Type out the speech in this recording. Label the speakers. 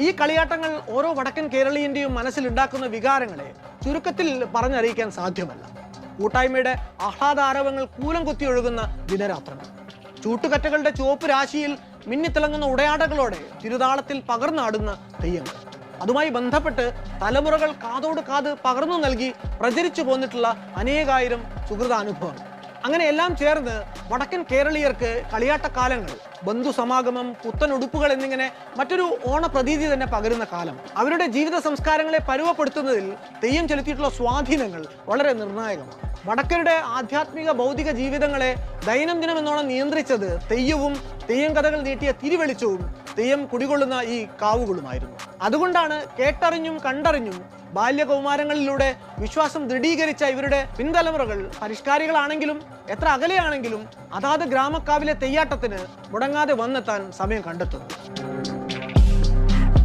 Speaker 1: ഈ കളിയാട്ടങ്ങൾ ഓരോ വടക്കൻ കേരളീയന്റെയും മനസ്സിലുണ്ടാക്കുന്ന വികാരങ്ങളെ ചുരുക്കത്തിൽ പറഞ്ഞറിയിക്കാൻ സാധ്യമല്ല. കൂട്ടായ്മയുടെ ആഹ്ലാദാരവങ്ങൾ കൂലം കുത്തിയൊഴുകുന്ന ദിനരാത്രങ്ങൾ, ചൂട്ടുകറ്റകളുടെ ചുവപ്പ് രാശിയിൽ മിന്നിത്തിളങ്ങുന്ന ഉടയാടകളോടെ തിരുതാളത്തിൽ പകർന്നാടുന്ന തെയ്യങ്ങൾ, അതുമായി ബന്ധപ്പെട്ട് തലമുറകൾ കാതോട് കാത് പകർന്നു നൽകി പ്രചരിച്ചു പോന്നിട്ടുള്ള അനേകായിരം സുഹൃതാനുഭവങ്ങൾ, അങ്ങനെ എല്ലാം ചേർന്ന് വടക്കൻ കേരളീയർക്ക് കളിയാട്ടക്കാലങ്ങൾ, ബന്ധുസമാഗമം, പുത്തൻ ഉടുപ്പുകൾ എന്നിങ്ങനെ മറ്റൊരു ഓണപ്രതീതി തന്നെ പകരുന്ന കാലം. അവരുടെ ജീവിത സംസ്കാരങ്ങളെ പരുവപ്പെടുത്തുന്നതിൽ തെയ്യം ചെലുത്തിയിട്ടുള്ള സ്വാധീനങ്ങൾ വളരെ നിർണായകമാണ്. വടക്കരുടെ ആധ്യാത്മിക ഭൗതിക ജീവിതങ്ങളെ ദൈനംദിനം എന്നോണം നിയന്ത്രിച്ചത് തെയ്യവും തെയ്യം കഥകൾ നീട്ടിയ തിരുവെളിച്ചവും തെയ്യം കുടികൊള്ളുന്ന ഈ കാവുകളുമായിരുന്നു. അതുകൊണ്ടാണ് കേട്ടറിഞ്ഞും കണ്ടറിഞ്ഞും ബാല്യകൗമാരങ്ങളിലൂടെ വിശ്വാസം ദൃഢീകരിച്ച ഇവരുടെ പിൻതലമുറകൾ പരിഷ്കാരികളാണെങ്കിലും എത്ര അകലെയാണെങ്കിലും അതാത് ഗ്രാമക്കാവിലെ തെയ്യാട്ടത്തിന് മുടങ്ങാതെ വന്നെത്താൻ സമയം കണ്ടെത്തുന്നു.